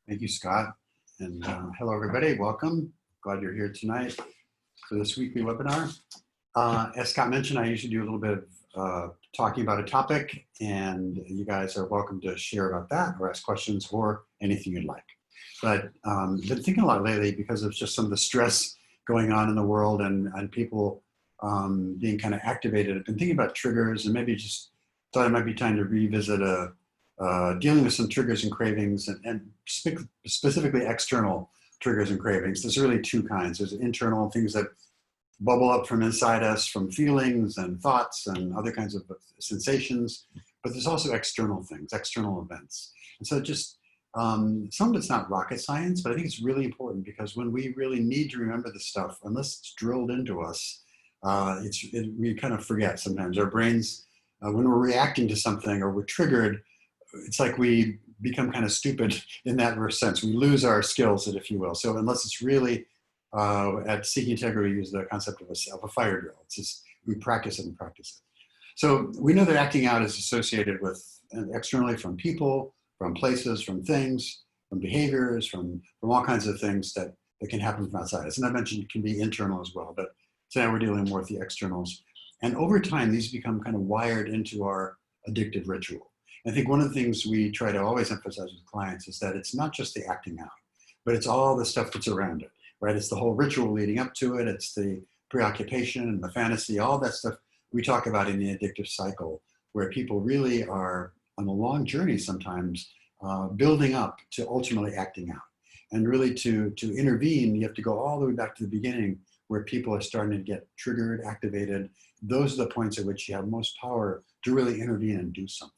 Thank you, Scott. And hello, everybody. Welcome. Glad you're here tonight for this weekly webinar. As Scott mentioned, I usually do a little bit of talking about a topic, and you guys are welcome to share about that or ask questions or anything you'd like. But I've been thinking a lot lately because of just some of the stress going on in the world and people being kind of activated. I've been thinking about triggers and maybe just thought it might be time to revisit dealing with some triggers and cravings and specifically external triggers and cravings. There's really two kinds. There's internal things that bubble up from inside us from feelings and thoughts and other kinds of sensations, but there's also external things, external events. And so just some of it's not rocket science, but I think it's really important because when we really need to remember this stuff, unless it's drilled into us, we kind of forget sometimes. Our brains, when we're reacting to something or we're triggered, it's like we become kind of stupid in that sense. We lose our skills, if you will. So unless it's really, at Seeking Integrity, we use the concept of a fire drill. It's just, we practice it and practice it. So we know that acting out is associated with externally from people, from places, from things, from behaviors, from all kinds of things that can happen from outside us. And I mentioned it can be internal as well, but today we're dealing more with the externals. And over time, these become kind of wired into our addictive ritual. I think one of the things we try to always emphasize with clients is that it's not just the acting out, but it's all the stuff that's around it, right? It's the whole ritual leading up to it. It's the preoccupation and the fantasy, all that stuff we talk about in the addictive cycle, where people really are on a long journey sometimes, building up to ultimately acting out. And really to intervene, you have to go all the way back to the beginning where people are starting to get triggered, activated. Those are the points at which you have most power to really intervene and do something.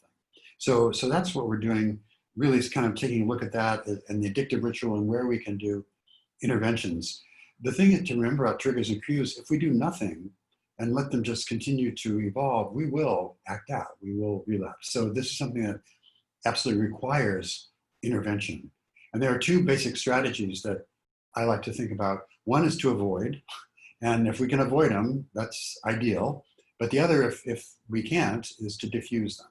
So that's what we're doing, really, is kind of taking a look at that and the addictive ritual and where we can do interventions. The thing to remember about triggers and cues, if we do nothing and let them just continue to evolve, we will act out, we will relapse. So this is something that absolutely requires intervention. And there are two basic strategies that I like to think about. One is to avoid, and if we can avoid them, that's ideal. But the other, if we can't, is to diffuse them.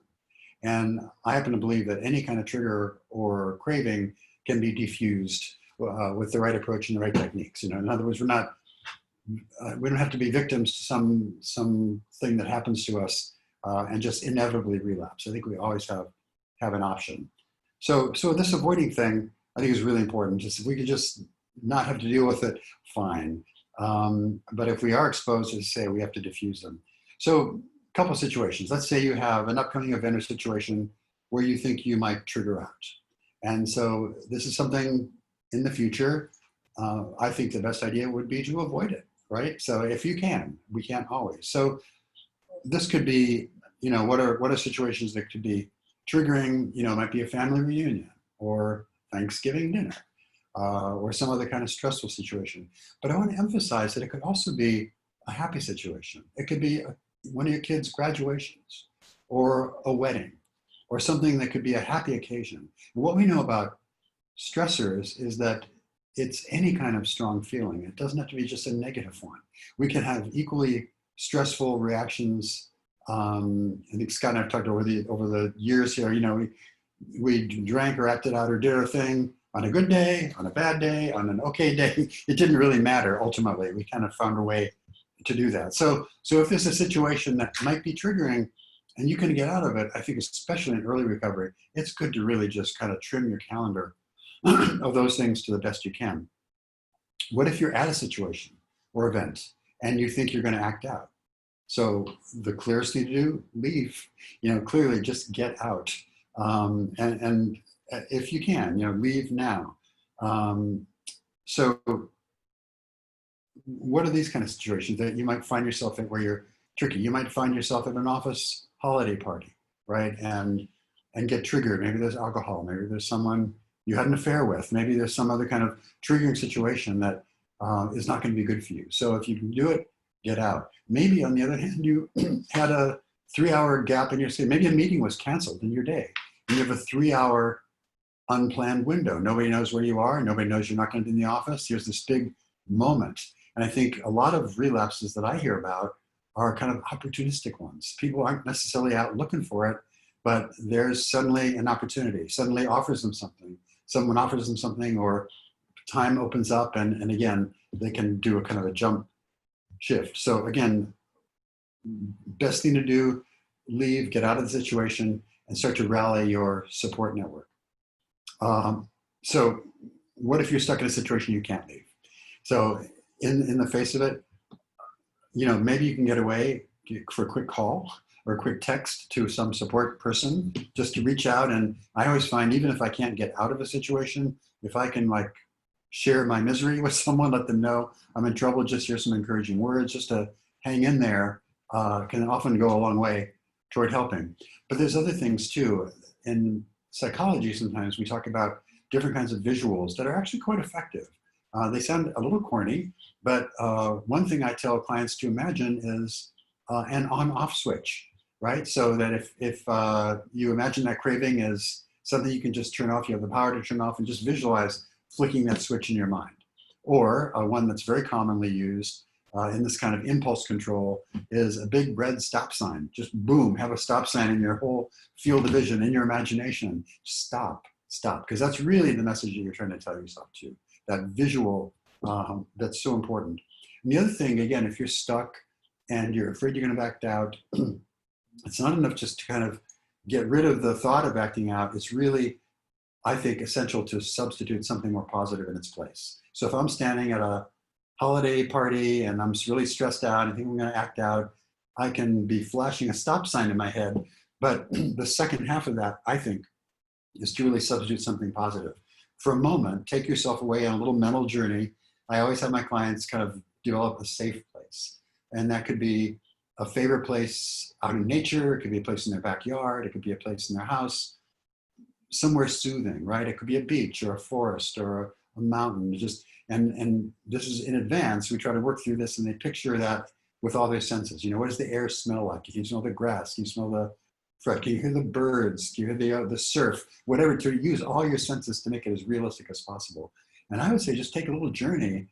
And I happen to believe that any kind of trigger or craving can be diffused with the right approach and the right techniques. You know, in other words, we don't have to be victims to something that happens to us and just inevitably relapse. I think we always have an option. So this avoiding thing, I think, is really important. Just if we could just not have to deal with it, fine. But if we are exposed, as I say, we have to diffuse them. So a couple of situations. Let's say you have an upcoming event or situation where you think you might trigger out. And so this is something in the future, I think the best idea would be to avoid it, right? So if you can, we can't always. So this could be, you know, what are situations that could be triggering? You know, it might be a family reunion or Thanksgiving dinner or some other kind of stressful situation. But I want to emphasize that it could also be a happy situation. It could be one of your kids' graduations or a wedding or something that could be a happy occasion. And what we know about stressors is that it's any kind of strong feeling. It doesn't have to be just a negative one. We can have equally stressful reactions. I think Scott and I have talked over the years here, you know, we drank or acted out or did our thing on a good day, on a bad day, on an okay day. It didn't really matter ultimately. We kind of found a way to do that. So if there's a situation that might be triggering and you can get out of it, I think especially in early recovery, it's good to really just kind of trim your calendar of those things to the best you can. What if you're at a situation or event and you think you're going to act out? So the clearest thing to do, leave. You know, clearly just get out. And if you can, you know, leave now. So what are these kind of situations that you might find yourself in where you're tricky? You might find yourself at an office holiday party, right? And get triggered. Maybe there's alcohol. Maybe there's someone you had an affair with. Maybe there's some other kind of triggering situation that is not going to be good for you. So if you can do it, get out. Maybe on the other hand, you had a 3-hour gap in your stay. Maybe a meeting was canceled in your day. And you have a 3-hour unplanned window. Nobody knows where you are. Nobody knows you're not going to be in the office. There's this big moment. And I think a lot of relapses that I hear about are kind of opportunistic ones. People aren't necessarily out looking for it, but there's suddenly an opportunity, suddenly offers them something someone offers them something or time opens up and again, they can do a kind of a jump shift. So again, best thing to do, leave, get out of the situation and start to rally your support network. So what if you're stuck in a situation you can't leave? So in the face of it, maybe you can get away for a quick call or a quick text to some support person just to reach out. And I always find, even if I can't get out of a situation, if I can like share my misery with someone, let them know I'm in trouble, just hear some encouraging words, just to hang in there, can often go a long way toward helping. But there's other things too. In psychology, sometimes we talk about different kinds of visuals that are actually quite effective. They sound a little corny, but one thing I tell clients to imagine is an on-off switch, right? So that if you imagine that craving as something you can just turn off, you have the power to turn off, and just visualize flicking that switch in your mind. Or one that's very commonly used in this kind of impulse control is a big red stop sign. Just boom, have a stop sign in your whole field of vision, in your imagination. Stop, because that's really the message that you're trying to tell yourself too. That visual, that's so important. And the other thing, again, if you're stuck and you're afraid you're going to act out, it's not enough just to kind of get rid of the thought of acting out. It's really, I think, essential to substitute something more positive in its place. So if I'm standing at a holiday party and I'm really stressed out and I think I'm going to act out, I can be flashing a stop sign in my head. But the second half of that, I think, is to really substitute something positive. For a moment, take yourself away on a little mental journey. I always have my clients kind of develop a safe place. And that could be a favorite place out in nature. It could be a place in their backyard. It could be a place in their house, somewhere soothing, right? It could be a beach or a forest or a mountain. And this is in advance. We try to work through this and they picture that with all their senses. What does the air smell like? Can you smell the grass? Can you smell the fret? Can you hear the birds? Can you hear the surf? Whatever, to use all your senses to make it as realistic as possible. And I would say just take a little journey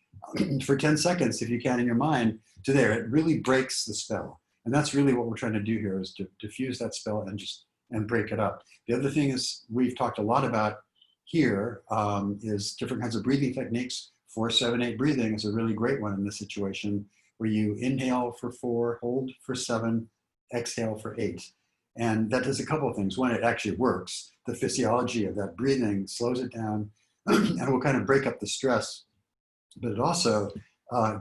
for 10 seconds, if you can, in your mind to there. It really breaks the spell. And that's really what we're trying to do here, is to diffuse that spell and break it up. The other thing is we've talked a lot about here is different kinds of breathing techniques. 4-7-8 breathing is a really great one in this situation, where you inhale for 4, hold for 7, exhale for 8. And that does a couple of things. One, it actually works. The physiology of that breathing slows it down and will kind of break up the stress. But it also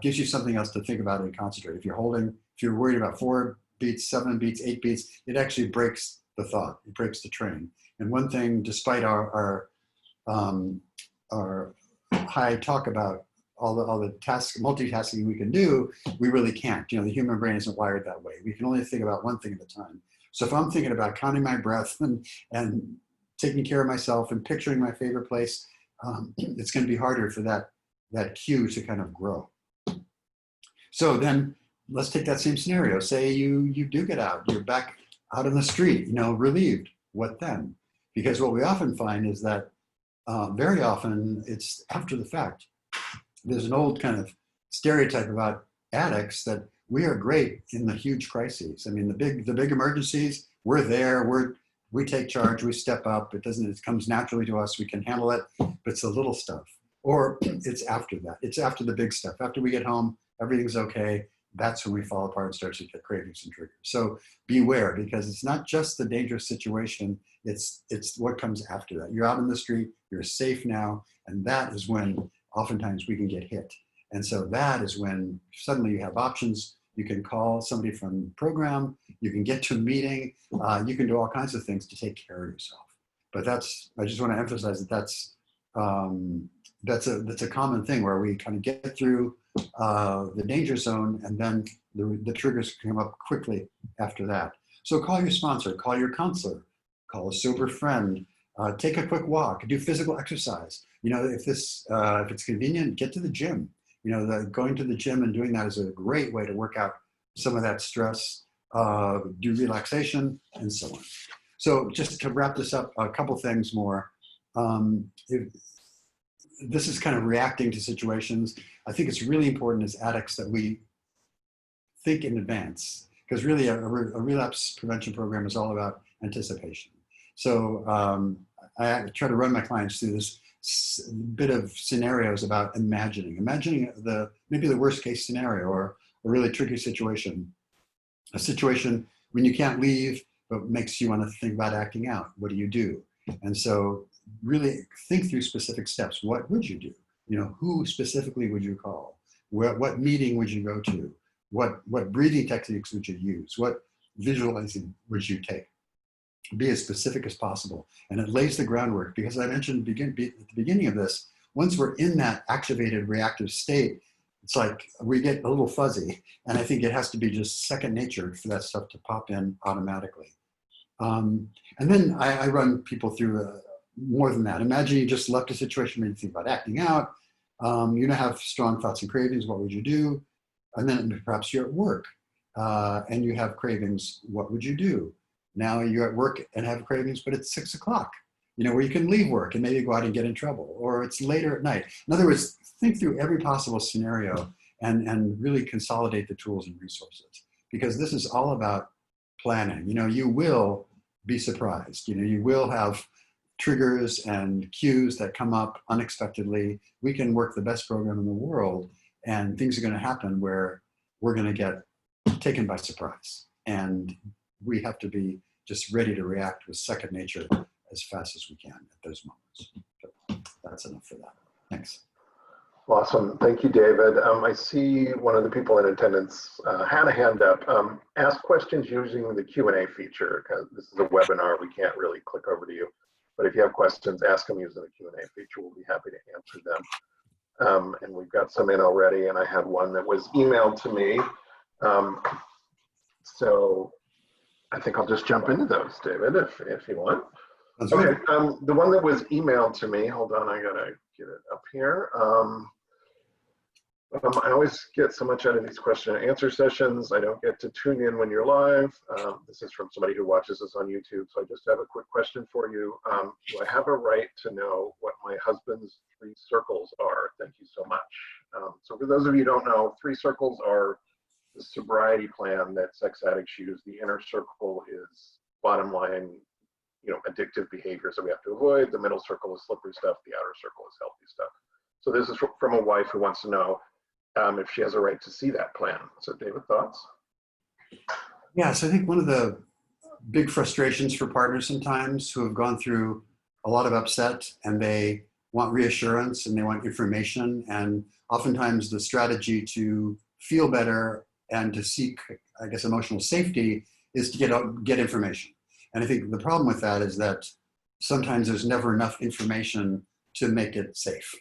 gives you something else to think about and concentrate. If you're worried about 4 beats, 7 beats, 8 beats, it actually breaks the thought. It breaks the train. And one thing, despite our high talk about all the multitasking we can do, we really can't. The human brain isn't wired that way. We can only think about one thing at a time. So if I'm thinking about counting my breath and taking care of myself and picturing my favorite place, it's going to be harder for that cue to kind of grow. So then let's take that same scenario. Say you do get out, you're back out on the street, relieved. What then? Because what we often find is that very often it's after the fact. There's an old kind of stereotype about addicts that we are great in the huge crises. I mean, the big emergencies, we're there, we take charge, we step up. It comes naturally to us, we can handle it, but it's the little stuff. Or it's after that. It's after the big stuff. After we get home, everything's okay. That's when we fall apart and start to get cravings and triggers. So beware, because it's not just the dangerous situation, it's what comes after that. You're out in the street, you're safe now, and that is when oftentimes we can get hit. And so that is when suddenly you have options. You can call somebody from the program, you can get to a meeting, you can do all kinds of things to take care of yourself. But I just want to emphasize that's a common thing, where we kind of get through the danger zone, and then the triggers come up quickly after that. So call your sponsor, call your counselor, call a sober friend, take a quick walk, do physical exercise. If it's convenient, get to the gym. Going to the gym and doing that is a great way to work out some of that stress, do relaxation, and so on. So just to wrap this up, a couple things more. This is kind of reacting to situations. I think it's really important as addicts that we think in advance, because really a relapse prevention program is all about anticipation. So I try to run my clients through this. bit of scenarios about imagining maybe the worst case scenario, or a really tricky situation, a situation when you can't leave, but makes you want to think about acting out. What do you do? And so really think through specific steps. What would you do? You know, who specifically would you call? What meeting would you go to? What breathing techniques would you use? What visualizing would you take? Be as specific as possible. And it lays the groundwork, because I mentioned at the beginning of this, once we're in that activated reactive state, it's like we get a little fuzzy. And I think it has to be just second nature for that stuff to pop in automatically. And then I run people through more than that. Imagine you just left a situation where you think about acting out. You now have strong thoughts and cravings. What would you do? And then perhaps you're at work and you have cravings. What would you do? Now you're at work and have cravings, but it's 6 o'clock, you know, where you can leave work and maybe go out and get in trouble, or it's later at night. In other words, think through every possible scenario and really consolidate the tools and resources, because this is all about planning. You know, you will be surprised. You know, you will have triggers and cues that come up unexpectedly. We can work the best program in the world, and things are going to happen where we're going to get taken by surprise. And we have to be just ready to react with second nature as fast as we can at those moments. So that's enough for that. Thanks. Awesome. Thank you, David. I see one of the people in attendance had a hand up. Ask questions using the Q&A feature, because this is a webinar. We can't really click over to you. But if you have questions, ask them using the Q&A feature. We'll be happy to answer them. And we've got some in already, and I had one that was emailed to me. So I think I'll just jump into those, David, if you want. Okay, the one that was emailed to me, hold on, I gotta get it up here. I always get so much out of these question and answer sessions. I don't get to tune in when you're live. This is from somebody who watches us on YouTube, so I just have a quick question for you. Do I have a right to know what my husband's 3 circles are? Thank you so much. So for those of you who don't know, 3 circles are the sobriety plan that sex addicts use. The inner circle is bottom line, you know, addictive behaviors that we have to avoid. The middle circle is slippery stuff. The outer circle is healthy stuff. So this is from a wife who wants to know if she has a right to see that plan. So David, thoughts? Yes, I think one of the big frustrations for partners sometimes who have gone through a lot of upset, and they want reassurance and they want information, and oftentimes the strategy to feel better and to seek, I guess, emotional safety is to get information. And I think the problem with that is that sometimes there's never enough information to make it safe.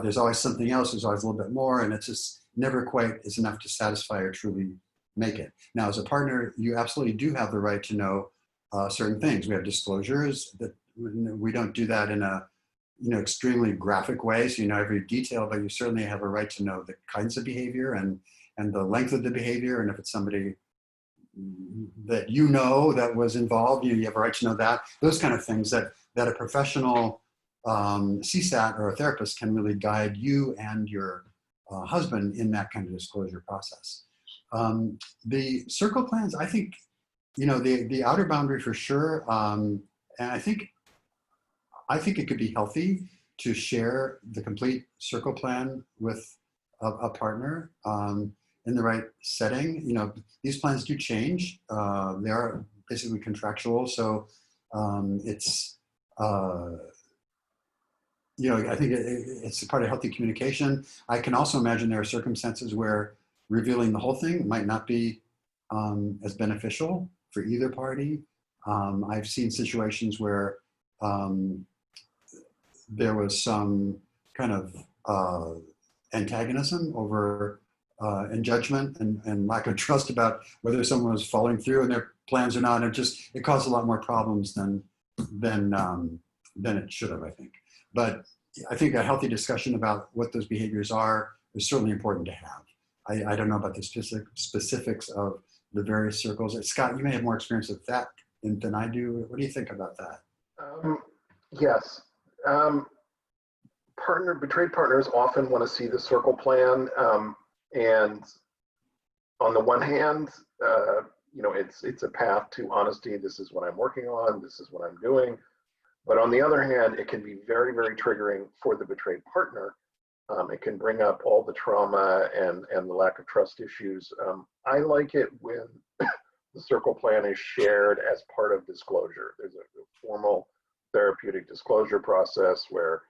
There's always something else, there's always a little bit more, and it's just never quite is enough to satisfy or truly make it. Now, as a partner, you absolutely do have the right to know certain things. We have disclosures that we don't do that in a extremely graphic way, so you know every detail, but you certainly have a right to know the kinds of behavior and the length of the behavior, and if it's somebody that you know that was involved, you have a right to know that. Those kind of things that a professional CSAT or a therapist can really guide you and your husband in that kind of disclosure process. The circle plans, I think, you know, the outer boundary for sure, and I think it could be healthy to share the complete circle plan with a partner in the right setting. You know, these plans do change. They are basically contractual, so it's you know, I think it's a part of healthy communication. I can also imagine there are circumstances where revealing the whole thing might not be as beneficial for either party. I've seen situations where there was some kind of antagonism over and judgment and lack of trust about whether someone was following through on their plans or not. It caused a lot more problems than it should have, I think. But I think a healthy discussion about what those behaviors are is certainly important to have. I don't know about the specifics of the various circles. Scott, you may have more experience with that than I do. What do you think about that? Yes. Betrayed partners often want to see the circle plan. And on the one hand, you know, it's a path to honesty. This is what I'm working on. This is what I'm doing. But on the other hand, it can be very, very triggering for the betrayed partner. It can bring up all the trauma and the lack of trust issues. I like it when the circle plan is shared as part of disclosure. There's a formal therapeutic disclosure process where,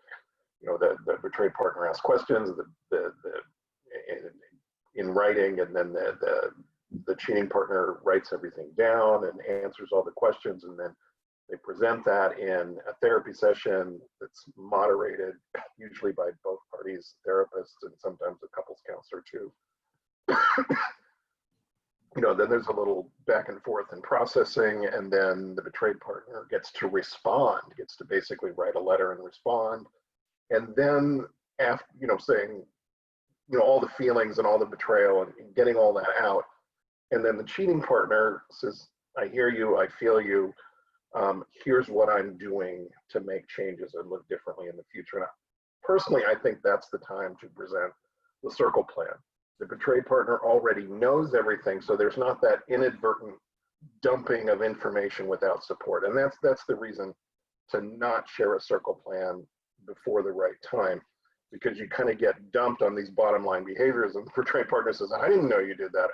you know, the betrayed partner asks questions in writing, and then the cheating partner writes everything down and answers all the questions, and then they present that in a therapy session that's moderated, usually by both parties, therapists, and sometimes a couples counselor too. You know, then there's a little back and forth and processing, and then the betrayed partner gets to respond, gets to basically write a letter and respond. And then after, you know, saying, you know, all the feelings and all the betrayal and getting all that out. And then the cheating partner says, I hear you, I feel you. Here's what I'm doing to make changes and live differently in the future. And personally, I think that's the time to present the circle plan. The betrayed partner already knows everything, so there's not that inadvertent dumping of information without support. And that's the reason to not share a circle plan before the right time, because you kind of get dumped on these bottom line behaviors, and the betrayed partner says, I didn't know you did that.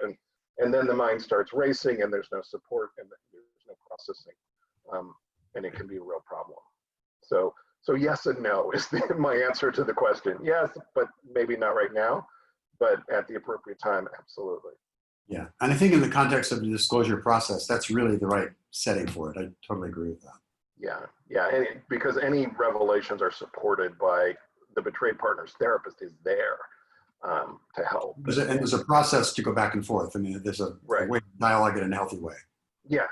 And then the mind starts racing, and there's no support, and there's no processing. And it can be a real problem. So yes and no is my answer to the question. Yes, but maybe not right now, but at the appropriate time, absolutely. Yeah, and I think in the context of the disclosure process, that's really the right setting for it. I totally agree with that. Yeah, and because any revelations are supported by the betrayed partner's therapist is there to help. There's a process to go back and forth. I mean, there's a way to dialogue it in a healthy way. Yeah,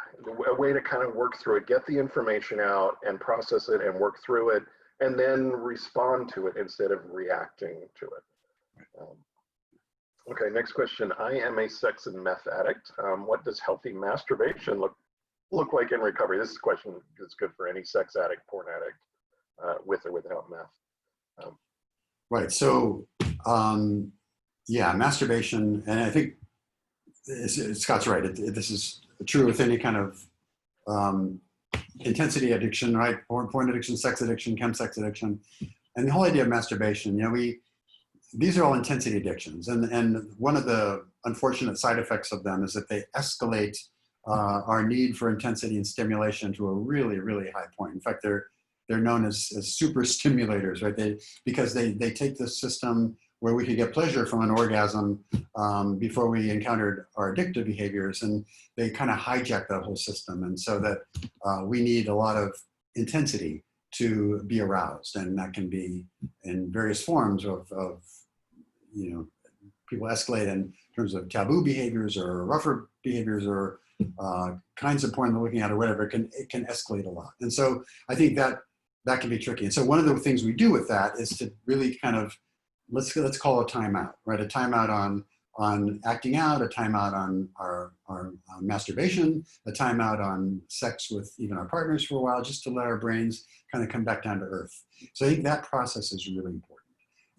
a way to kind of work through it, get the information out and process it and work through it, and then respond to it instead of reacting to it. Okay, next question. I am a sex and meth addict. What does healthy masturbation look like in recovery? This question is good for any sex addict, porn addict, with or without meth. Right. So, yeah, masturbation, and I think Scott's right. This is true with any kind of intensity addiction, right? Porn addiction, sex addiction, chemsex addiction, and the whole idea of masturbation. You know, these are all intensity addictions, and one of the unfortunate side effects of them is that they escalate our need for intensity and stimulation to a really, really high point. In fact, they're known as super stimulators, right? Because they take this system where we could get pleasure from an orgasm before we encountered our addictive behaviors, and they kind of hijack that whole system. And so that we need a lot of intensity to be aroused, and that can be in various forms of you know, people escalate in terms of taboo behaviors or rougher behaviors or kinds of porn they're looking at or whatever. It can escalate a lot. And so I think that can be tricky. And so one of the things we do with that is to really kind of, let's call a timeout, right? A timeout on acting out, a timeout on our masturbation, a timeout on sex with even our partners for a while, just to let our brains kind of come back down to earth. So I think that process is really important.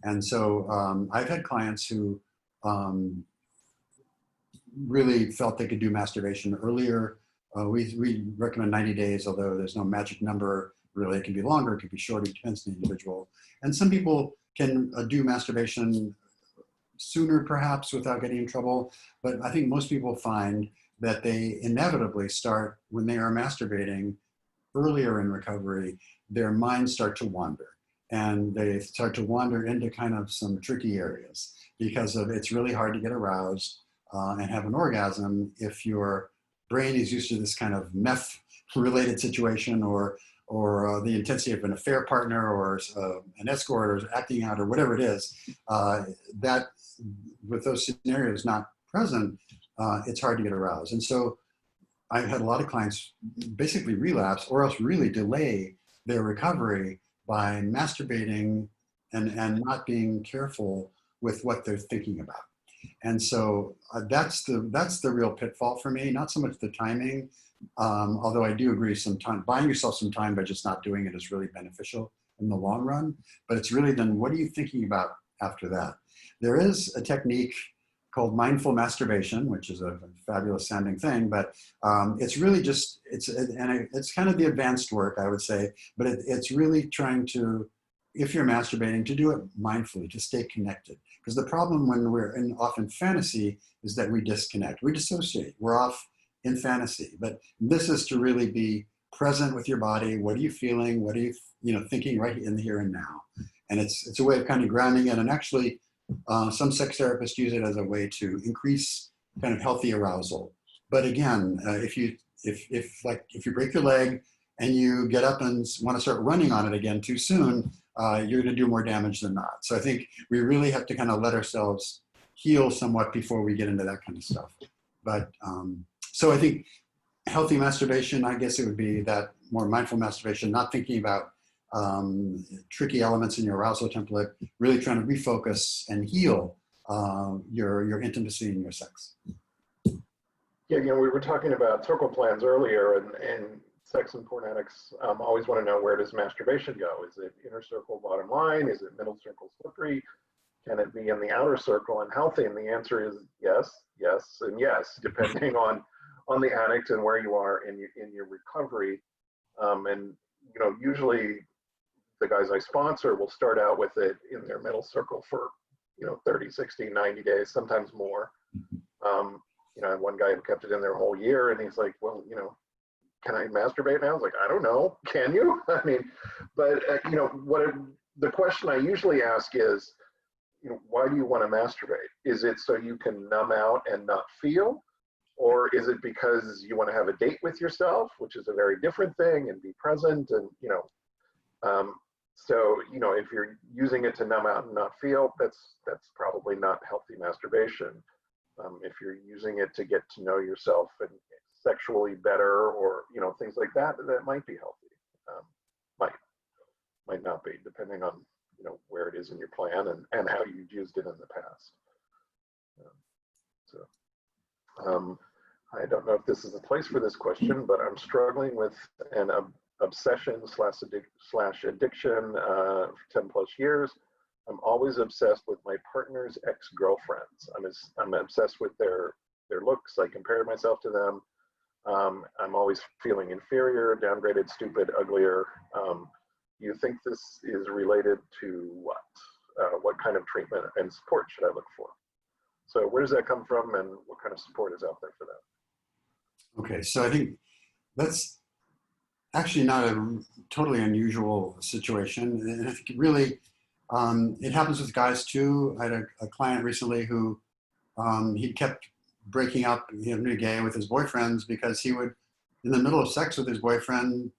And so I've had clients who really felt they could do masturbation earlier. We recommend 90 days, although there's no magic number. Really, it can be longer, it can be shorter, it depends on the individual. And some people can do masturbation sooner, perhaps, without getting in trouble. But I think most people find that they inevitably start, when they are masturbating earlier in recovery, their minds start to wander. And they start to wander into kind of some tricky areas because it's really hard to get aroused and have an orgasm if your brain is used to this kind of meth-related situation or the intensity of an affair partner or an escort or acting out or whatever it is. That with those scenarios not present, it's hard to get aroused. And so I've had a lot of clients basically relapse or else really delay their recovery by masturbating and not being careful with what they're thinking about. And so that's the real pitfall for me, not so much the timing, although I do agree buying yourself some time by just not doing it is really beneficial in the long run, but it's really then what are you thinking about after that? There is a technique called mindful masturbation, which is a fabulous sounding thing, but it's really just, it's kind of the advanced work, I would say, but it's really trying to, if you're masturbating, to do it mindfully, to stay connected. Because the problem when we're off in fantasy is that we disconnect, we dissociate, we're off in fantasy. But this is to really be present with your body. What are you feeling? What are you, thinking right in the here and now? And it's a way of kind of grounding it. And actually, some sex therapists use it as a way to increase kind of healthy arousal. But again, if you break your leg and you get up and want to start running on it again too soon, you're going to do more damage than not. So I think we really have to kind of let ourselves heal somewhat before we get into that kind of stuff. But so I think healthy masturbation, I guess it would be that more mindful masturbation, not thinking about tricky elements in your arousal template, really trying to refocus and heal your intimacy and your sex. Yeah, we were talking about circle plans earlier, and sex and porn addicts always want to know, where does masturbation go? Is it inner circle, bottom line? Is it middle circle, slippery? Can it be in the outer circle and healthy? And the answer is yes, yes, and yes, depending on the addict and where you are in your recovery. And usually the guys I sponsor will start out with it in their middle circle for 30, 60, 90 days, sometimes more. I had one guy who kept it in there a whole year, and he's like, well, can I masturbate now? I was like, I don't know. Can you? I mean, but the question I usually ask is, why do you want to masturbate? Is it so you can numb out and not feel? Or is it because you want to have a date with yourself, which is a very different thing, and be present? And, so, if you're using it to numb out and not feel, that's probably not healthy masturbation. If you're using it to get to know yourself and sexually better, or, things like that, that might be healthy. Might not be, depending on, where it is in your plan and how you've used it in the past. I don't know if this is a place for this question, but I'm struggling with an obsession slash addiction for 10 plus years. I'm always obsessed with my partner's ex-girlfriends. I'm obsessed with their looks. I compare myself to them. I'm always feeling inferior, downgraded, stupid, uglier. You think this is related to what? What kind of treatment and support should I look for? So where does that come from, and what kind of support is out there for that? Okay, so I think that's actually not a totally unusual situation. And I think really, it happens with guys too. I had a client recently who he kept breaking up, really gay, with his boyfriends because he would, in the middle of sex with his boyfriend,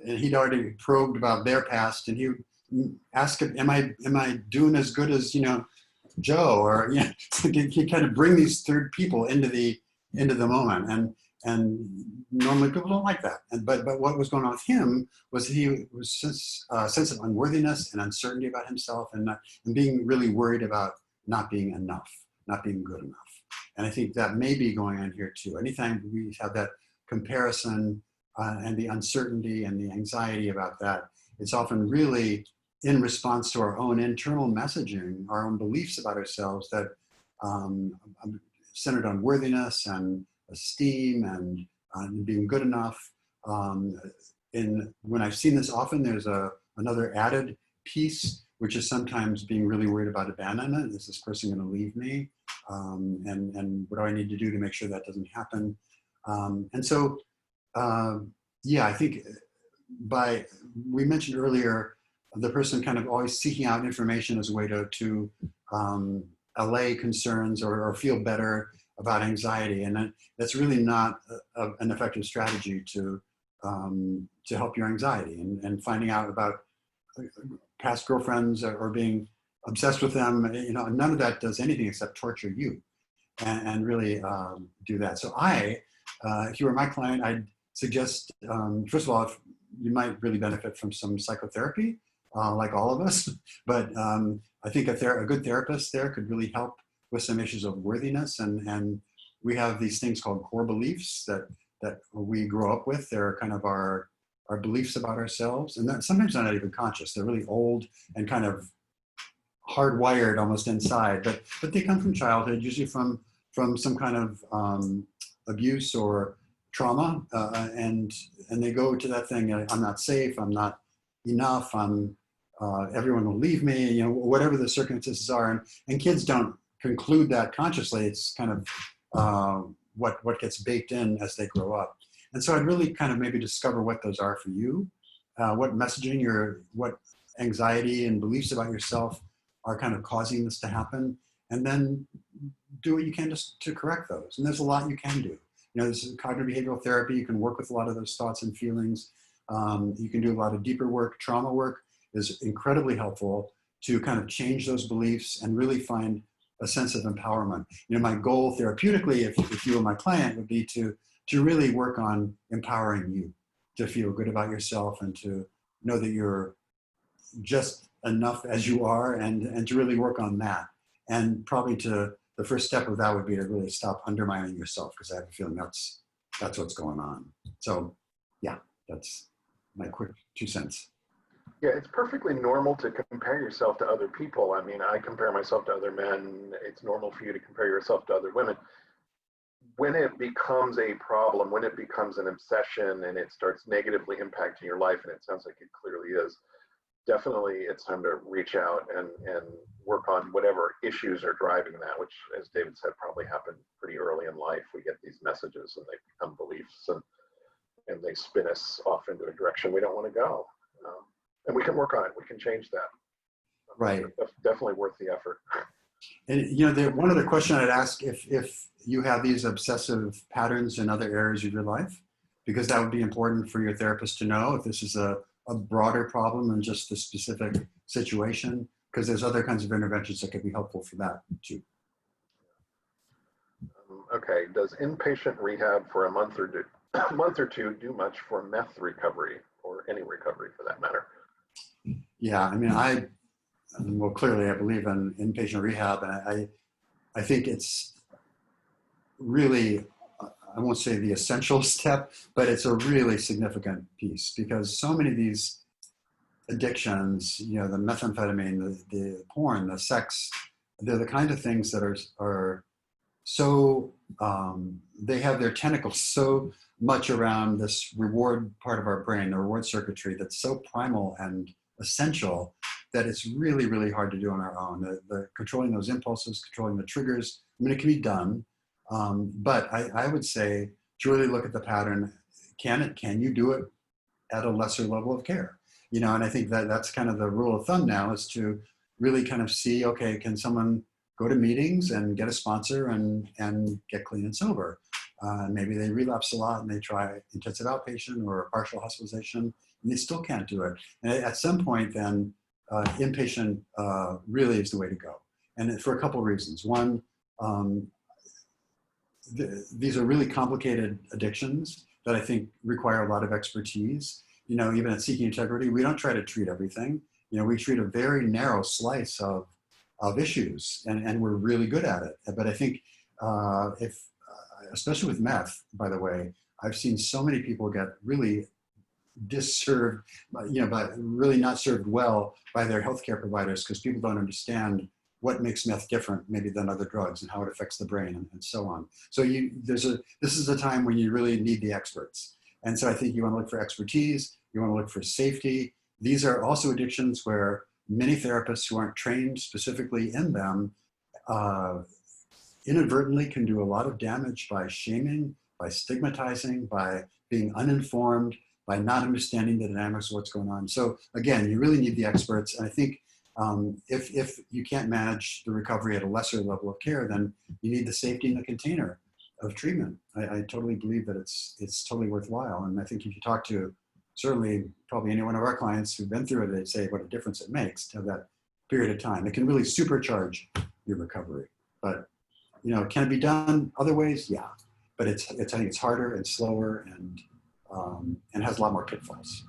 and he'd already probed about their past, and he would ask him, am I doing as good as, Joe? Or, he kind of bring these third people into the moment. And normally people don't like that. But what was going on with him was he was a sense of unworthiness and uncertainty about himself, and being really worried about not being enough, not being good enough. And I think that may be going on here too. Anytime we have that comparison and the uncertainty and the anxiety about that, it's often really in response to our own internal messaging, our own beliefs about ourselves that centered on worthiness and esteem and being good enough. When I've seen this often, there's another added piece, which is sometimes being really worried about abandonment. Is this person going to leave me? And what do I need to do to make sure that doesn't happen? I think we mentioned earlier, the person kind of always seeking out information as a way to allay concerns or feel better about anxiety. And that's really not an effective strategy to help your anxiety. And finding out about past girlfriends or being obsessed with them, none of that does anything except torture you and really do that. So if you were my client, I'd suggest, first of all, if you might really benefit from some psychotherapy, like all of us, but I think a good therapist there could really help with some issues of worthiness. And we have these things called core beliefs that we grow up with. They're kind of our beliefs about ourselves. And that sometimes they're not even conscious. They're really old and kind of hardwired almost inside, but they come from childhood, usually from some kind of abuse or trauma, and they go to that thing. I'm not safe. I'm not enough. Everyone will leave me. You know, whatever the circumstances are, and kids don't conclude that consciously. It's kind of what gets baked in as they grow up. And so I'd really kind of maybe discover what those are for you, what messaging what anxiety and beliefs about yourself are kind of causing this to happen, and then do what you can just to correct those. And there's a lot you can do. You know, this is cognitive behavioral therapy. You can work with a lot of those thoughts and feelings. You can do a lot of deeper work. Trauma work is incredibly helpful to kind of change those beliefs and really find a sense of empowerment. You know, my goal therapeutically, if you were my client, would be to really work on empowering you to feel good about yourself and to know that you're just enough as you are, and to really work on that. And probably the first step of that would be to really stop undermining yourself, because I have a feeling that's what's going on. So yeah, that's my quick 2 cents. Yeah, it's perfectly normal to compare yourself to other people. I mean, I compare myself to other men. It's normal for you to compare yourself to other women. When it becomes a problem, when it becomes an obsession and it starts negatively impacting your life, and it sounds like it clearly is, definitely it's time to reach out and work on whatever issues are driving that, which, as David said, probably happened pretty early in life. We get these messages and they become beliefs, and they spin us off into a direction we don't want to go. And we can work on it. We can change that. Right. That's definitely worth the effort. And you know, one other question I'd ask, if you have these obsessive patterns in other areas of your life, because that would be important for your therapist to know if this is a broader problem than just the specific situation, because there's other kinds of interventions that could be helpful for that too. Okay, does inpatient rehab for a month or two do much for meth recovery, or any recovery for that matter? Yeah, I mean, well, clearly I believe in inpatient rehab, and I think it's really, I won't say the essential step, but it's a really significant piece, because so many of these addictions, you know, the methamphetamine, the porn, the sex, they're the kind of things that are so, they have their tentacles so much around this reward part of our brain, the reward circuitry that's so primal and essential that it's really, really hard to do on our own. The controlling those impulses, controlling the triggers, I mean, it can be done. But I would say to really look at the pattern. Can you do it at a lesser level of care? You know, and I think that's kind of the rule of thumb now, is to really kind of see, okay, can someone go to meetings and get a sponsor and get clean and sober? Maybe they relapse a lot and they try intensive outpatient or partial hospitalization, and they still can't do it. And at some point then, inpatient really is the way to go. And for a couple of reasons. One, these are really complicated addictions that I think require a lot of expertise. You know, even at Seeking Integrity, we don't try to treat everything. You know, we treat a very narrow slice of issues, and we're really good at it. But I think especially with meth, by the way, I've seen so many people get really disserved, you know, but really not served well by their healthcare providers, because people don't understand what makes meth different maybe than other drugs and how it affects the brain and so on. So this is a time when you really need the experts. And so I think you want to look for expertise, you want to look for safety. These are also addictions where many therapists who aren't trained specifically in them inadvertently can do a lot of damage by shaming, by stigmatizing, by being uninformed, by not understanding the dynamics of what's going on. So again, you really need the experts. And I think if you can't manage the recovery at a lesser level of care, then you need the safety in the container of treatment. I totally believe that it's totally worthwhile. And I think if you talk to certainly probably any one of our clients who've been through it, they'd say what a difference it makes to have that period of time. It can really supercharge your recovery. But you know, can it be done other ways? Yeah. But I think it's harder and slower and has a lot more pitfalls.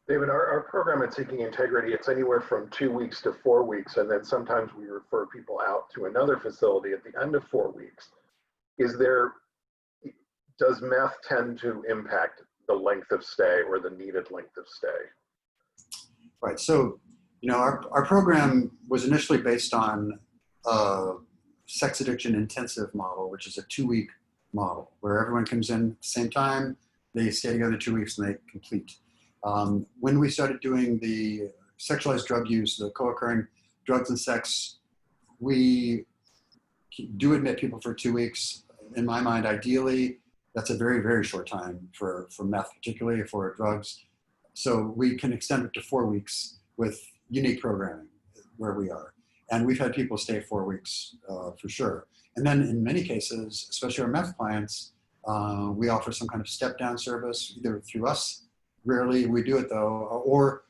David, our program at Seeking Integrity, it's anywhere from 2 weeks to 4 weeks, and then sometimes we refer people out to another facility at the end of 4 weeks. Does meth tend to impact the length of stay or the needed length of stay? Right. So Our program was initially based on a sex addiction intensive model, which is a 2-week model where everyone comes in at the same time, they stay together 2 weeks, and they complete. When we started doing the sexualized drug use, the co-occurring drugs and sex, we do admit people for 2 weeks. In my mind, ideally, that's a very, very short time for meth, particularly for drugs. So we can extend it to 4 weeks with unique programming where we are. And we've had people stay 4 weeks for sure. And then in many cases, especially our meth clients, we offer some kind of step-down service, either through us, rarely we do it though, or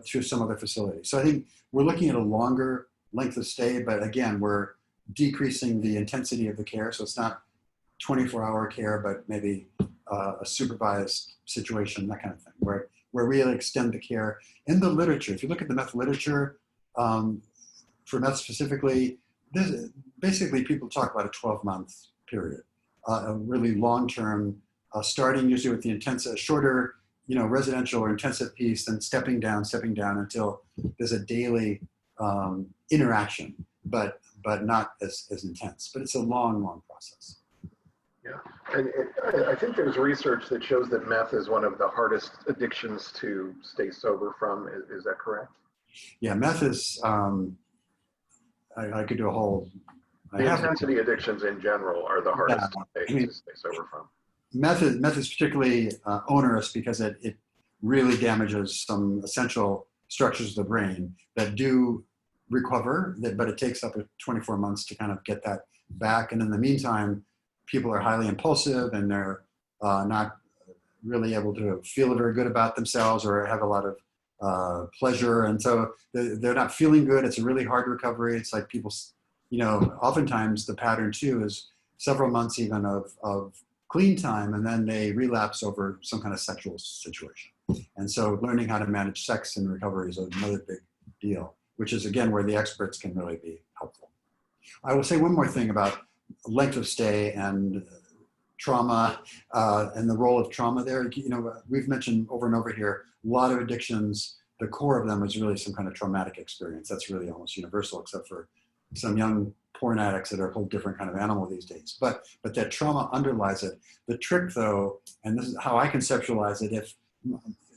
through some other facility. So I think we're looking at a longer length of stay, but again, we're decreasing the intensity of the care. So it's not 24-hour care, but maybe a supervised situation, that kind of thing, where we really extend the care. In the literature, if you look at the meth literature, for meth specifically, basically people talk about a 12-month period, a really long-term, starting usually with the intensive, shorter, residential or intensive piece, then stepping down until there's a daily interaction, but not as intense. But it's a long process. Yeah, and I think there's research that shows that meth is one of the hardest addictions to stay sober from. Is that correct? Yeah, meth is, I could do a whole... The intensity addictions in general are the hardest to stay sober from. Meth is particularly onerous because it really damages some essential structures of the brain that do recover, but it takes up to 24 months to kind of get that back. And in the meantime, people are highly impulsive and they're not really able to feel very good about themselves or have a lot of pleasure. And so they're not feeling good. It's a really hard recovery. It's like people, oftentimes the pattern too is several months even of clean time, and then they relapse over some kind of sexual situation. And so learning how to manage sex in recovery is another big deal, which is again where the experts can really be helpful. I will say one more thing about length of stay and trauma and the role of trauma there. We've mentioned over and over here, a lot of addictions, the core of them is really some kind of traumatic experience. That's really almost universal, except for some young porn addicts that are a whole different kind of animal these days. But that trauma underlies it. The trick though, and this is how I conceptualize it, if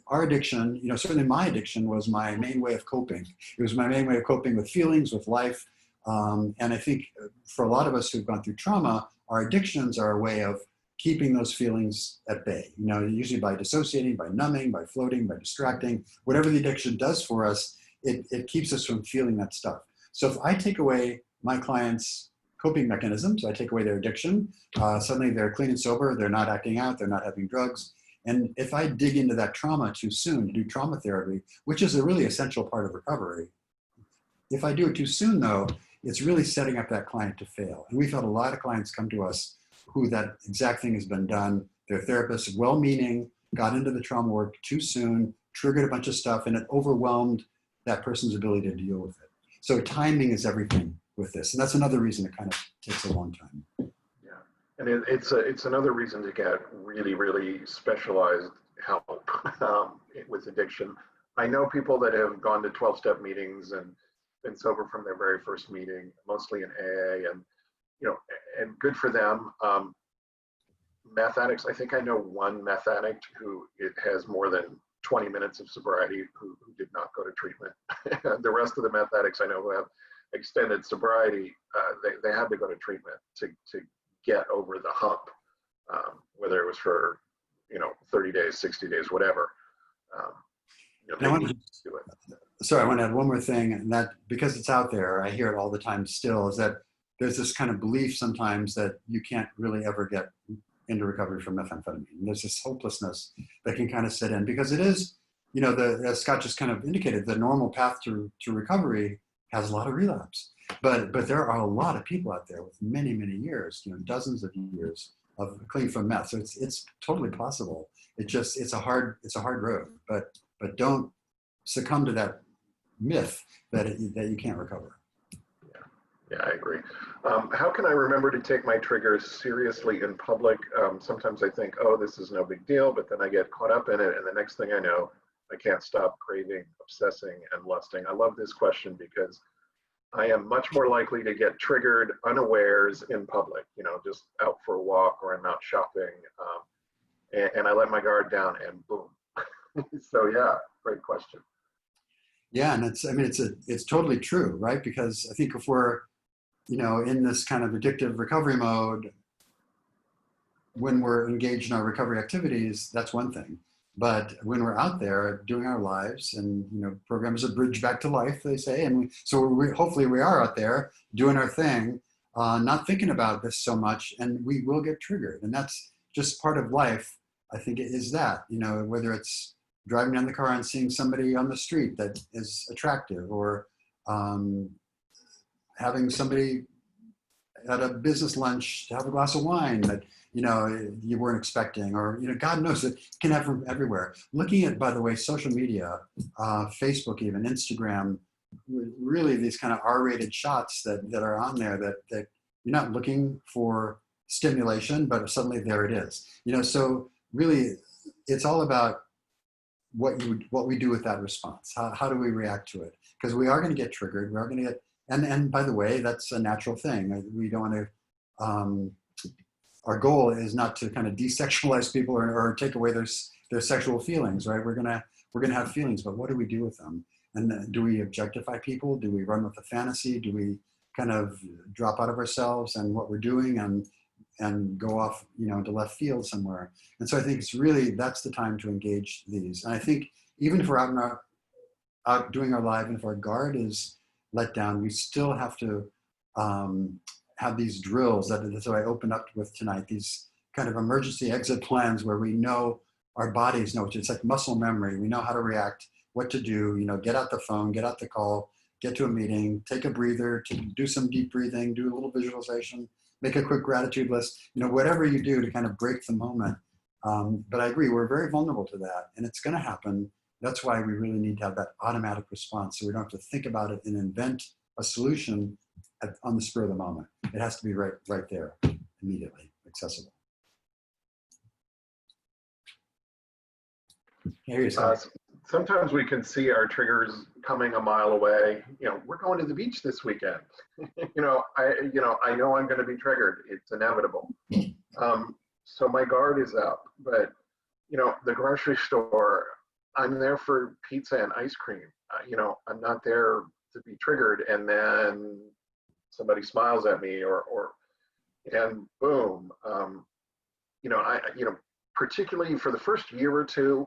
our addiction, certainly my addiction was my main way of coping. It was my main way of coping with feelings, with life. And I think for a lot of us who've gone through trauma, our addictions are a way of keeping those feelings at bay, usually by dissociating, by numbing, by floating, by distracting. Whatever the addiction does for us, it keeps us from feeling that stuff. So if I take away my clients' coping mechanisms, I take away their addiction, suddenly they're clean and sober, they're not acting out, they're not having drugs. And if I dig into that trauma too soon, do trauma therapy, which is a really essential part of recovery, if I do it too soon though, it's really setting up that client to fail. And we've had a lot of clients come to us who that exact thing has been done. Their therapist, well-meaning, got into the trauma work too soon, triggered a bunch of stuff, and it overwhelmed that person's ability to deal with it. So timing is everything with this. And that's another reason it kind of takes a long time. Yeah, and it's another reason to get really, really specialized help with addiction. I know people that have gone to 12-step meetings and been sober from their very first meeting, mostly in AA, and and good for them. Meth addicts, I think I know one meth addict who it has more than 20 minutes of sobriety who did not go to treatment. The rest of the meth addicts I know who have extended sobriety, they had to go to treatment to get over the hump, whether it was for 30 days, 60 days, whatever. I want to add one more thing, and that because it's out there, I hear it all the time still, is that there's this kind of belief sometimes that you can't really ever get into recovery from methamphetamine. And there's this hopelessness that can kind of set in because it is, as Scott just kind of indicated, the normal path to recovery has a lot of relapse. But there are a lot of people out there with many, many years, dozens of years of clean from meth. So it's totally possible. It's a hard road, but don't succumb to that myth that you can't recover. Yeah, I agree. How can I remember to take my triggers seriously in public? Sometimes I think, oh, this is no big deal, but then I get caught up in it, and the next thing I know, I can't stop craving, obsessing, and lusting. I love this question because I am much more likely to get triggered unawares in public, just out for a walk or I'm out shopping, and I let my guard down and boom. So yeah, great question. Yeah, and it's totally true, right? Because I think if we're, in this kind of addictive recovery mode, when we're engaged in our recovery activities, that's one thing. But when we're out there doing our lives, and program is a bridge back to life, they say, and hopefully we are out there doing our thing, not thinking about this so much, and we will get triggered, and that's just part of life. I think it is that, whether it's driving down the car and seeing somebody on the street that is attractive, or having somebody at a business lunch to have a glass of wine that you weren't expecting, or God knows, it can happen from everywhere. Looking at, by the way, social media, Facebook, even Instagram, really these kind of R-rated shots that are on there that you're not looking for stimulation, but suddenly there it is. So really, it's all about what we do with that response. How do we react to it? Because we are going to get triggered. We are going to get, and by the way, that's a natural thing. We don't want to. Our goal is not to kind of desexualize people or take away their sexual feelings, right? We're gonna have feelings, but what do we do with them? And do we objectify people? Do we run with a fantasy? Do we kind of drop out of ourselves and what we're doing and go off, into left field somewhere? And so I think that's the time to engage these. And I think even if we're out doing our life, and if our guard is let down, we still have to have these drills that's what I opened up with tonight, these kind of emergency exit plans where we know our bodies know. It's like muscle memory. We know how to react, what to do, get out the phone, get out the call, get to a meeting, take a breather, to do some deep breathing, do a little visualization, make a quick gratitude list, whatever you do to kind of break the moment. But I agree, we're very vulnerable to that, and it's going to happen. That's why we really need to have that automatic response, so we don't have to think about it and invent a solution on the spur of the moment. It has to be right there, immediately accessible. Here you go. Sometimes we can see our triggers coming a mile away. We're going to the beach this weekend. I know I'm going to be triggered. It's inevitable. So my guard is up. But the grocery store, I'm there for pizza and ice cream. I'm not there to be triggered, and then somebody smiles at me, and boom. Particularly for the first year or two,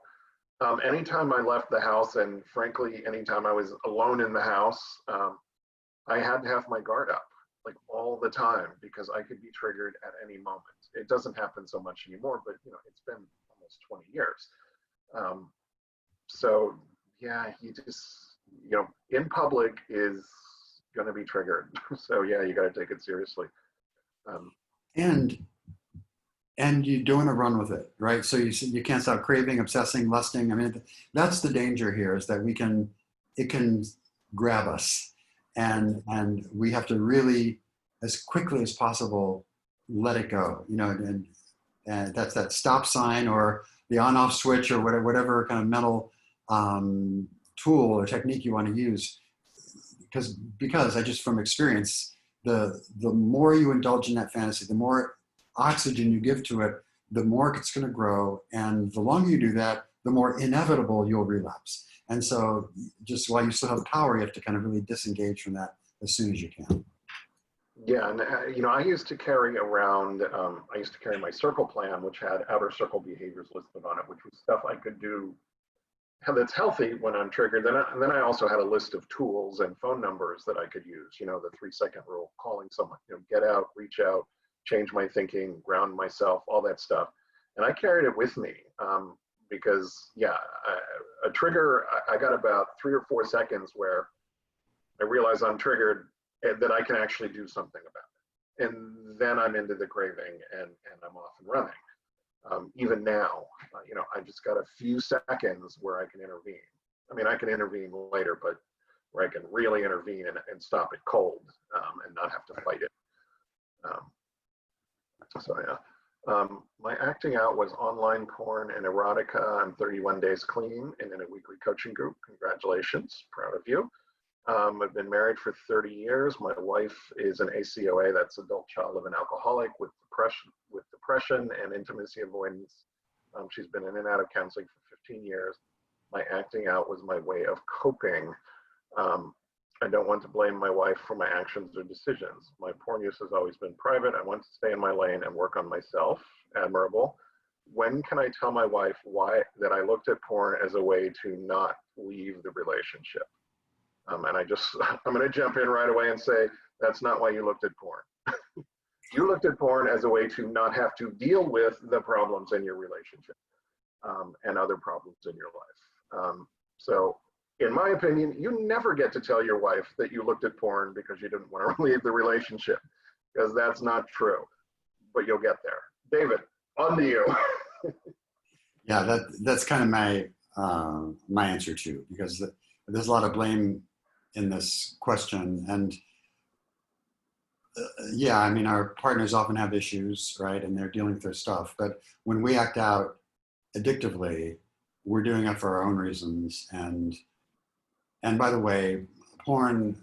anytime I left the house, and frankly, anytime I was alone in the house, I had to have my guard up, like all the time, because I could be triggered at any moment. It doesn't happen so much anymore, but it's been almost 20 years. So yeah, you just, in public is going to be triggered. So yeah, you got to take it seriously. And you don't want to run with it, right? So you can't stop craving, obsessing, lusting. I mean, that's the danger here, is that it can grab us, and we have to really, as quickly as possible, let it go. And that's that stop sign, or the on-off switch, or whatever kind of mental tool or technique you want to use. Because I just, from experience, the more you indulge in that fantasy, the more oxygen you give to it, the more it's going to grow. And the longer you do that, the more inevitable you'll relapse. And so just while you still have power, you have to kind of really disengage from that as soon as you can. Yeah, and I used to carry around, my circle plan, which had outer circle behaviors listed on it, which was stuff I could do that's healthy when I'm triggered. And then I also had a list of tools and phone numbers that I could use, the 3-second rule, calling someone, get out, reach out, change my thinking, ground myself, all that stuff. And I carried it with me because, yeah, a trigger, I got about 3 or 4 seconds where I realize I'm triggered and that I can actually do something about it. And then I'm into the craving and I'm off and running. Even now, I just got a few seconds where I can intervene. I mean, I can intervene later, but where I can really intervene and stop it cold and not have to fight it. So yeah. My acting out was online porn and erotica. I'm 31 days clean and in a weekly coaching group. Congratulations, proud of you. I've been married for 30 years. My wife is an ACOA, that's adult child of an alcoholic with depression and intimacy avoidance. She's been in and out of counseling for 15 years. My acting out was my way of coping. I don't want to blame my wife for my actions or decisions. My porn use has always been private. I want to stay in my lane and work on myself. Admirable. When can I tell my wife that I looked at porn as a way to not leave the relationship? And I'm going to jump in right away and say, that's not why you looked at porn. You looked at porn as a way to not have to deal with the problems in your relationship and other problems in your life. So in my opinion, you never get to tell your wife that you looked at porn because you didn't want to leave the relationship, because that's not true, but you'll get there. David, on to you. Yeah, that's kind of my answer too, because there's a lot of blame in this question. And yeah, I mean, our partners often have issues, right? And they're dealing with their stuff. But when we act out addictively, we're doing it for our own reasons. And by the way, porn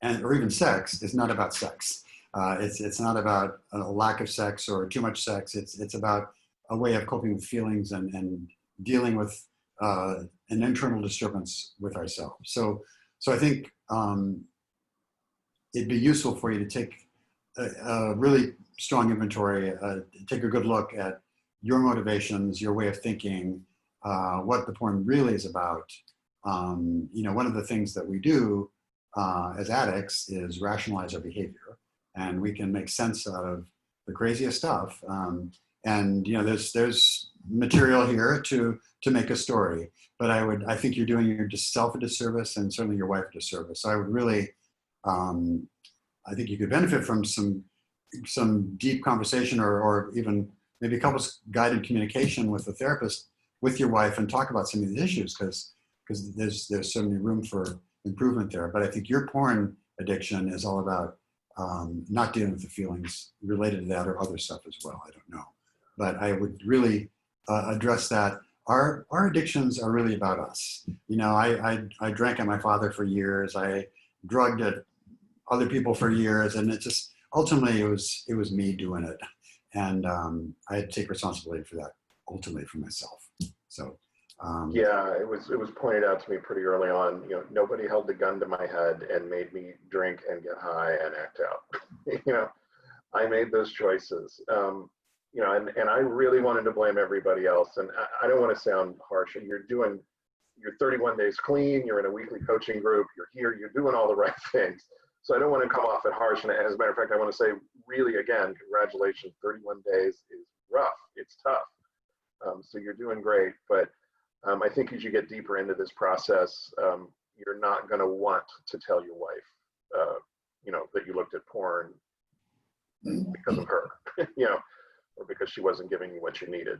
or even sex is not about sex. It's not about a lack of sex or too much sex. It's about a way of coping with feelings and dealing with an internal disturbance with ourselves. So I think it'd be useful for you to take a really strong inventory, take a good look at your motivations, your way of thinking, what the porn really is about. One of the things that we do as addicts is rationalize our behavior, and we can make sense out of the craziest stuff. There's material here to make a story, but I think you're doing yourself a disservice and certainly your wife a disservice. So I would really, I think you could benefit from some deep conversation or even maybe couples guided communication with a therapist with your wife and talk about some of these issues, because there's certainly room for improvement there. But I think your porn addiction is all about not dealing with the feelings related to that or other stuff as well. I don't know. But I would really address that. Our addictions are really about us. I drank at my father for years. I drugged at other people for years, and it just ultimately it was me doing it, and I had to take responsibility for that ultimately for myself. So yeah, it was pointed out to me pretty early on. Nobody held a gun to my head and made me drink and get high and act out. I made those choices. And I really wanted to blame everybody else. And I don't want to sound harsh. You're 31 days clean. You're in a weekly coaching group. You're here. You're doing all the right things. So I don't want to come off at harsh. And as a matter of fact, I want to say, really, again, congratulations. 31 days is rough. It's tough. So you're doing great. But I think as you get deeper into this process, you're not going to want to tell your wife, that you looked at porn because of her, or because she wasn't giving you what you needed.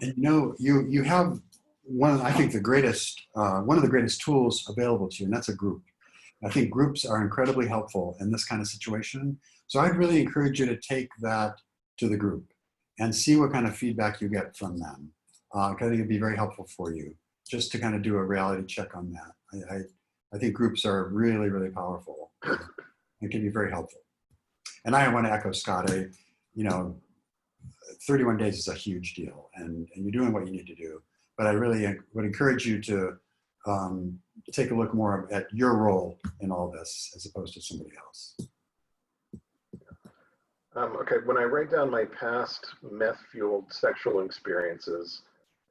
And you have one of the greatest tools available to you, and that's a group. I think groups are incredibly helpful in this kind of situation. So I'd really encourage you to take that to the group and see what kind of feedback you get from them. I think it'd be very helpful for you just to kind of do a reality check on that. I think groups are really, really powerful. It can be very helpful. And I want to echo Scott. 31 days is a huge deal, and you're doing what you need to do. But I really would encourage you to take a look more at your role in all this as opposed to somebody else. Okay, when I write down my past meth-fueled sexual experiences,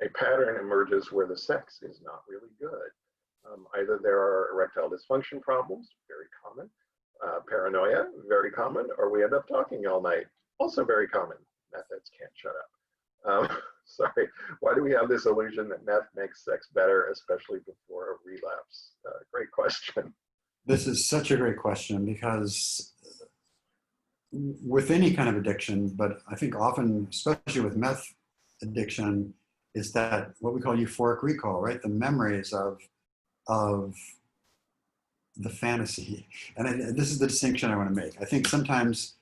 a pattern emerges where the sex is not really good. Either there are erectile dysfunction problems, very common, paranoia, very common, or we end up talking all night, also very common. Meth heads can't shut up. Sorry, why do we have this illusion that meth makes sex better, especially before a relapse? Great question. This is such a great question, because with any kind of addiction, but I think often, especially with meth addiction, is that what we call euphoric recall, right? The memories of the fantasy. And this is the distinction I want to make. I think sometimes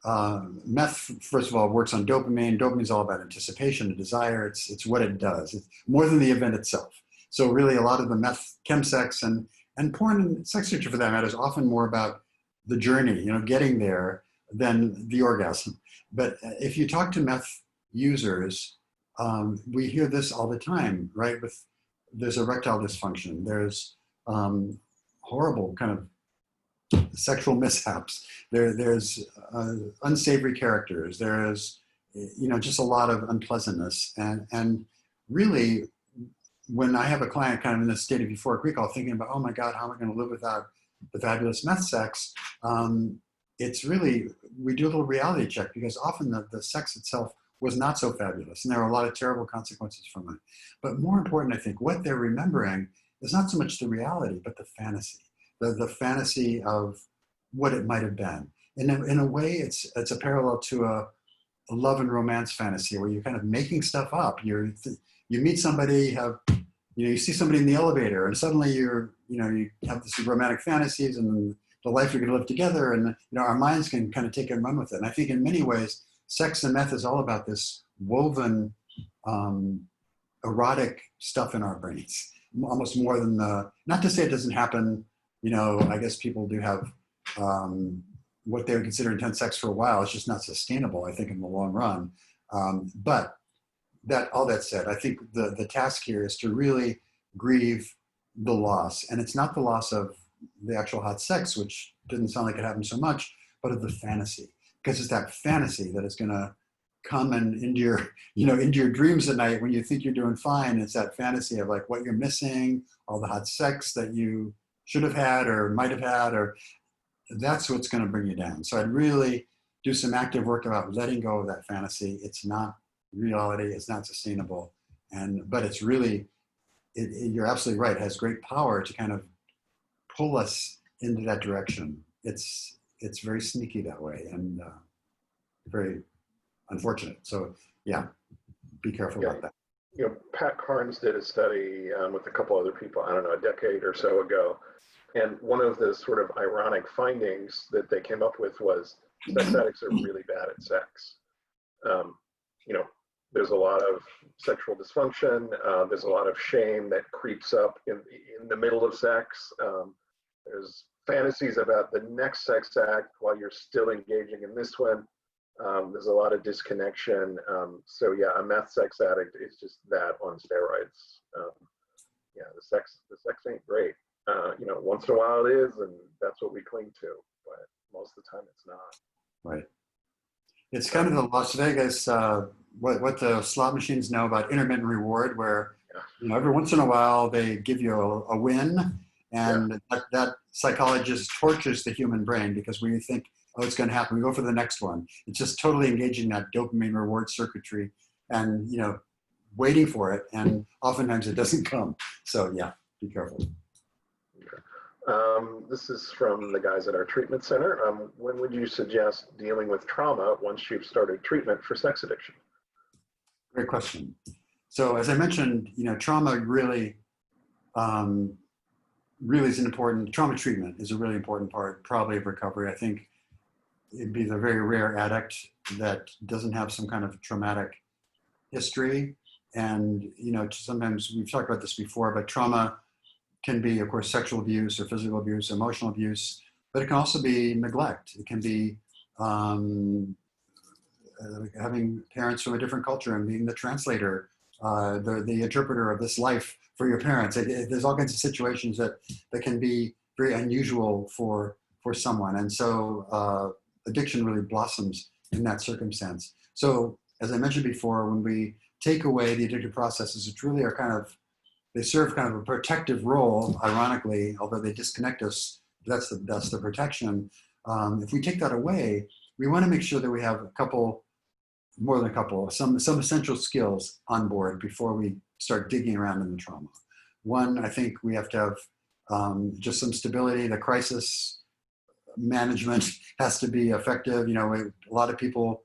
Meth, first of all, works on dopamine. Dopamine is all about anticipation and desire. It's what it does. It's more than the event itself. So really, a lot of the meth, chemsex, and porn and sex addiction for that matter is often more about the journey, getting there than the orgasm. But if you talk to meth users, we hear this all the time, right? There's erectile dysfunction. There's horrible kind of sexual mishaps. There's unsavory characters. There's, just a lot of unpleasantness. And really, when I have a client kind of in this state of euphoric recall, thinking about, oh my God, how am I going to live without the fabulous meth sex? It's really, we do a little reality check, because often the sex itself was not so fabulous, and there are a lot of terrible consequences from it. But more important, I think, what they're remembering is not so much the reality, but the fantasy. The fantasy of what it might have been. In a way, it's a parallel to a love and romance fantasy, where you're kind of making stuff up. You meet somebody, you see somebody in the elevator, and suddenly you have this romantic fantasies and the life you're going to live together, and our minds can kind of take and run with it. And I think in many ways, sex and meth is all about this woven, erotic stuff in our brains, almost more than not to say it doesn't happen. I guess people do have what they would consider intense sex for a while. It's just not sustainable, I think, in the long run. But all that said, I think the task here is to really grieve the loss. And it's not the loss of the actual hot sex, which didn't sound like it happened so much, but of the fantasy. Because it's that fantasy that is going to come into your dreams at night when you think you're doing fine. It's that fantasy of like what you're missing, all the hot sex that you should have had or might have had, or that's what's going to bring you down. So I'd really do some active work about letting go of that fantasy. It's not reality. It's not sustainable. But it's really, you're absolutely right. It has great power to kind of pull us into that direction. It's very sneaky that way, and very unfortunate. So yeah, be careful about that. Pat Carnes did a study with a couple other people, I don't know, a decade or so ago. And one of the sort of ironic findings that they came up with was sex addicts are really bad at sex. There's a lot of sexual dysfunction. There's a lot of shame that creeps up in the middle of sex. There's fantasies about the next sex act while you're still engaging in this one. There's a lot of disconnection. So yeah, a meth sex addict is just that on steroids. The sex ain't great. Once in a while it is, and that's what we cling to, but most of the time it's not. Right. It's kind of the Las Vegas, what the slot machines know about intermittent reward, where every once in a while they give you a win, and that psychologist tortures the human brain, because when you think, oh, it's going to happen, we go for the next one. It's just totally engaging that dopamine reward circuitry and, waiting for it. And oftentimes it doesn't come. So yeah, be careful. This is from the guys at our treatment center. When would you suggest dealing with trauma once you've started treatment for sex addiction? Great question. So as I mentioned, trauma really is an important, trauma treatment is a really important part probably of recovery. I think it'd be the very rare addict that doesn't have some kind of traumatic history. And, sometimes we've talked about this before, but trauma can be, of course, sexual abuse or physical abuse, emotional abuse, but it can also be neglect. It can be having parents from a different culture and being the translator, the interpreter of this life for your parents. There's all kinds of situations that can be very unusual for someone. And so addiction really blossoms in that circumstance. So as I mentioned before, when we take away the addictive processes, which really are they serve kind of a protective role, ironically, although they disconnect us, that's the protection. If we take that away, we want to make sure that we have more than a couple, some essential skills on board before we start digging around in the trauma. One, I think we have to have just some stability. The crisis management has to be effective. A lot of people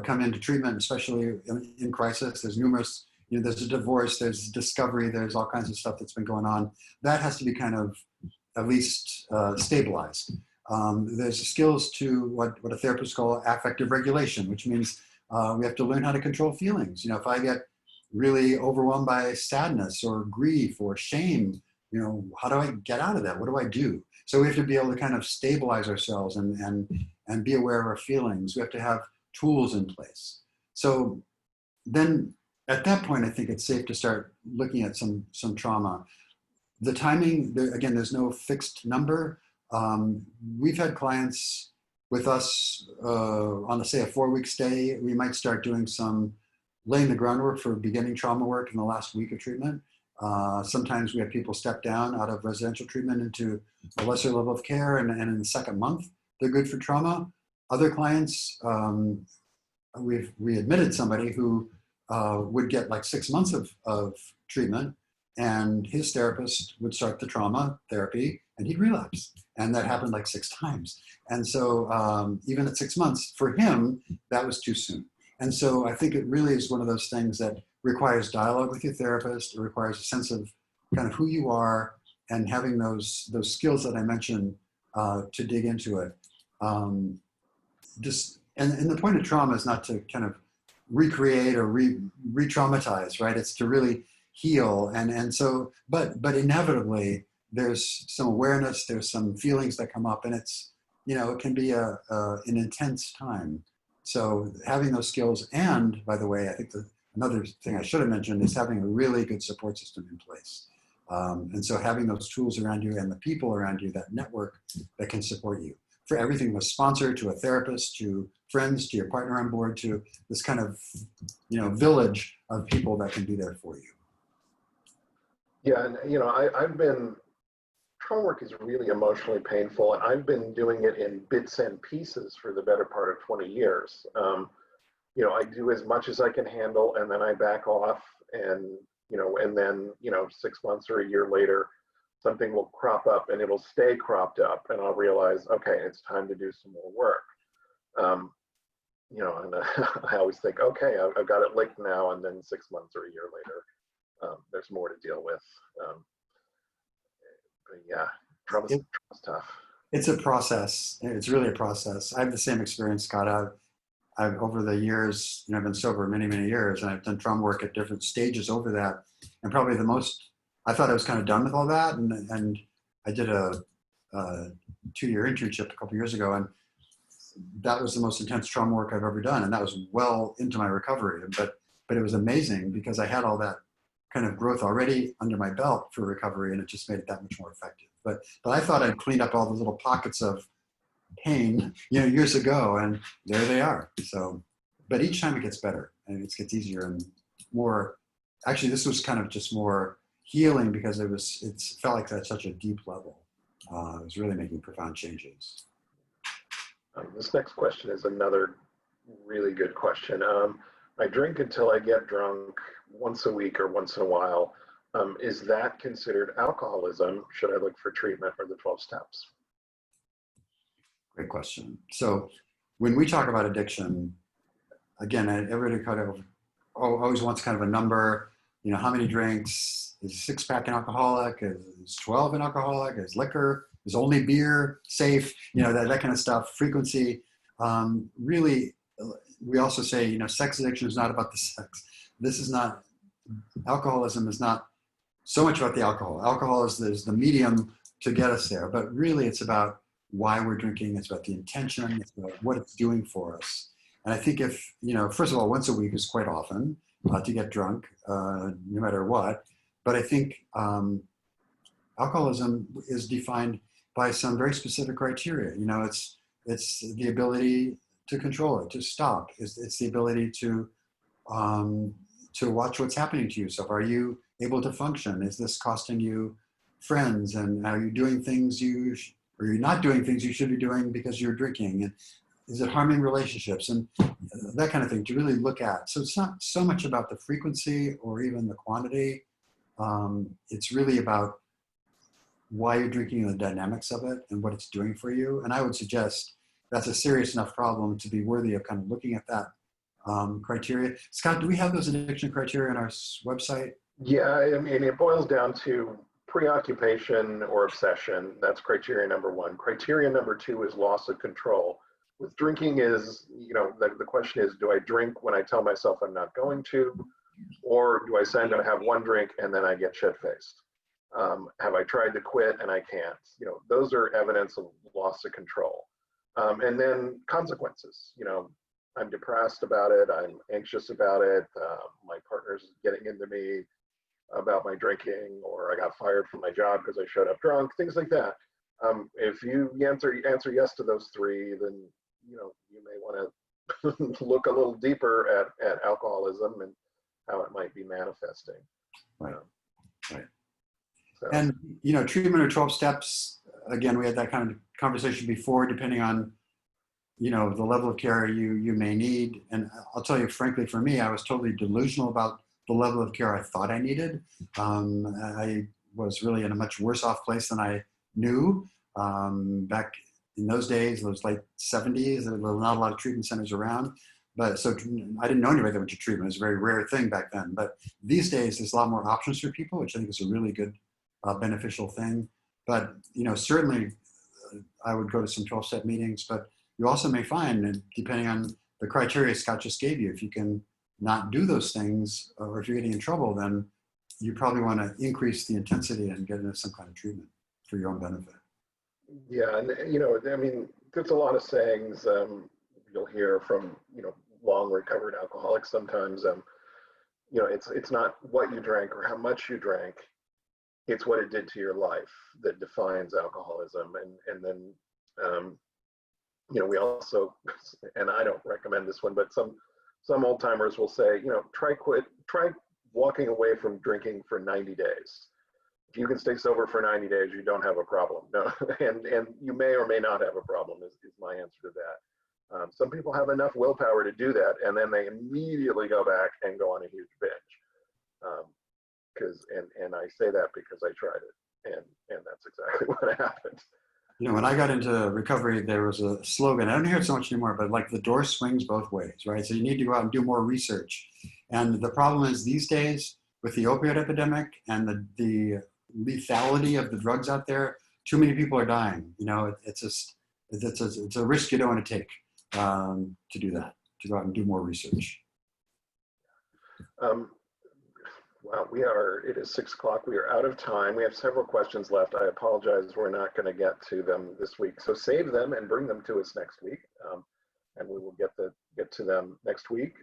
come into treatment, especially in crisis. There's numerous, there's a divorce, there's discovery, there's all kinds of stuff that's been going on. That has to be kind of at least stabilized. There's skills to what a therapist calls affective regulation, which means we have to learn how to control feelings. If I get really overwhelmed by sadness or grief or shame, how do I get out of that? What do I do? So we have to be able to kind of stabilize ourselves and be aware of our feelings. We have to have tools in place. So then at that point, I think it's safe to start looking at some trauma. The timing, again, there's no fixed number. We've had clients with us on, say, a 4-week stay. We might start doing laying the groundwork for beginning trauma work in the last week of treatment. Sometimes we have people step down out of residential treatment into a lesser level of care, and in the second month, they're good for trauma. Other clients, we admitted somebody who would get like 6 months of treatment, and his therapist would start the trauma therapy, and he'd relapse. And that happened like 6 times. And so even at 6 months, for him, that was too soon. And so I think it really is one of those things that requires dialogue with your therapist. It requires a sense of kind of who you are and having those skills that I mentioned to dig into it. And the point of trauma is not to kind of recreate or re-traumatize, right? It's to really heal. And so, but inevitably there's some awareness, there's some feelings that come up, and it's, it can be an intense time. So having those skills, and by the way, I think another thing I should have mentioned is having a really good support system in place. And so having those tools around you and the people around you, that network that can support you. For everything from a sponsor to a therapist to friends to your partner on board to this kind of, village of people that can be there for you. Yeah, and trauma work is really emotionally painful, and I've been doing it in bits and pieces for the better part of 20 years. I do as much as I can handle, and then I back off, and then 6 months or a year later, something will crop up, and it'll stay cropped up, and I'll realize, okay, it's time to do some more work. And I always think, okay, I've got it licked now, and then 6 months or a year later, there's more to deal with. But yeah, trauma's tough. It's a process. It's really a process. I have the same experience, Scott. I've over the years, I've been sober many, many years, and I've done trauma work at different stages over that. And probably I thought I was kind of done with all that. And I did a 2-year internship a couple of years ago, and that was the most intense trauma work I've ever done. And that was well into my recovery. But it was amazing because I had all that kind of growth already under my belt for recovery, and it just made it that much more effective. But I thought I'd cleaned up all the little pockets of pain, years ago, and there they are. So, but each time it gets better, and it gets easier and more. Actually, this was kind of just more healing because it felt like at such a deep level. It was really making profound changes. This next question is another really good question. I drink until I get drunk once a week or once in a while. Is that considered alcoholism? Should I look for treatment or the 12 steps? Great question. So when we talk about addiction, again, everybody kind of always wants kind of a number. How many drinks? Is 6-pack an alcoholic? Is 12 an alcoholic? Is liquor? Is only beer safe? That kind of stuff. Frequency. Really, we also say, sex addiction is not about the sex. Alcoholism is not so much about the alcohol. Alcohol is the medium to get us there, but really it's about why we're drinking. It's about the intention. It's about what it's doing for us. And I think if, first of all, once a week is quite often to get drunk, no matter what. But I think alcoholism is defined by some very specific criteria. It's the ability to control it, to stop. It's the ability to watch what's happening to yourself. Are you able to function? Is this costing you friends? And are you doing things or you're not doing things you should be doing because you're drinking? And is it harming relationships? And that kind of thing to really look at. So it's not so much about the frequency or even the quantity. It's really about why you're drinking and the dynamics of it and what it's doing for you. And I would suggest that's a serious enough problem to be worthy of kind of looking at that criteria. Scott, do we have those addiction criteria on our website? Yeah, I mean, it boils down to preoccupation or obsession. That's criteria number one. Criteria number two is loss of control. With drinking is, the question is, do I drink when I tell myself I'm not going to, or do I say I'm going to have one drink and then I get shit-faced? Have I tried to quit and I can't? Those are evidence of loss of control. And then consequences, I'm depressed about it, I'm anxious about it, my partner's getting into me about my drinking, or I got fired from my job because I showed up drunk, things like that. If you answer yes to those three, then you may want to look a little deeper at alcoholism and how it might be manifesting. Right. Right. So. And treatment of 12 steps. Again, we had that kind of conversation before, depending on the level of care you may need. And I'll tell you, frankly, for me, I was totally delusional about the level of care I thought I needed. I was really in a much worse off place than I knew. Back in those days, those late 70s, there were not a lot of treatment centers around. But so I didn't know anybody that went to treatment. It was a very rare thing back then. But these days, there's a lot more options for people, which I think is a really good, beneficial thing. But, certainly I would go to some 12-step meetings, but you also may find that depending on the criteria Scott just gave you, if you can not do those things, or if you're getting in trouble, then you probably want to increase the intensity and get into some kind of treatment for your own benefit. Yeah, and there's a lot of sayings you'll hear from long recovered alcoholics sometimes. It's not what you drank or how much you drank, it's what it did to your life that defines alcoholism. And then we also, and I don't recommend this one, but some old timers will say, try walking away from drinking for 90 days. If you can stay sober for 90 days, you don't have a problem. No, and you may or may not have a problem is my answer to that. Some people have enough willpower to do that, and then they immediately go back and go on a huge binge. And I say that because I tried it, and that's exactly what happened. When I got into recovery, there was a slogan. I don't hear it so much anymore, but like the door swings both ways, right? So you need to go out and do more research. And the problem is these days with the opioid epidemic and the lethality of the drugs out there, too many people are dying. It's a risk you don't want to take to do that, to go out and do more research. Wow, it is 6 o'clock. We are out of time. We have several questions left. I apologize, we're not going to get to them this week. So save them and bring them to us next week. And we will get to them next week.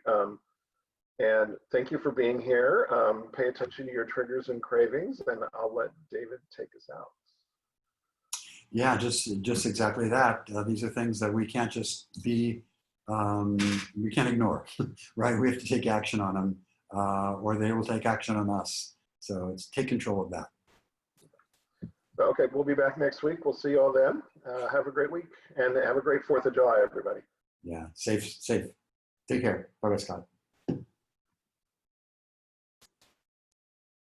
And thank you for being here. Pay attention to your triggers and cravings, and I'll let David take us out. Yeah, just exactly that. These are things that we can't just we can't ignore, right? We have to take action on them, or they will take action on us. So take control of that. Okay, we'll be back next week. We'll see you all then. Have a great week, and have a great 4th of July, everybody. Yeah, safe. Take care. Bye-bye, Scott.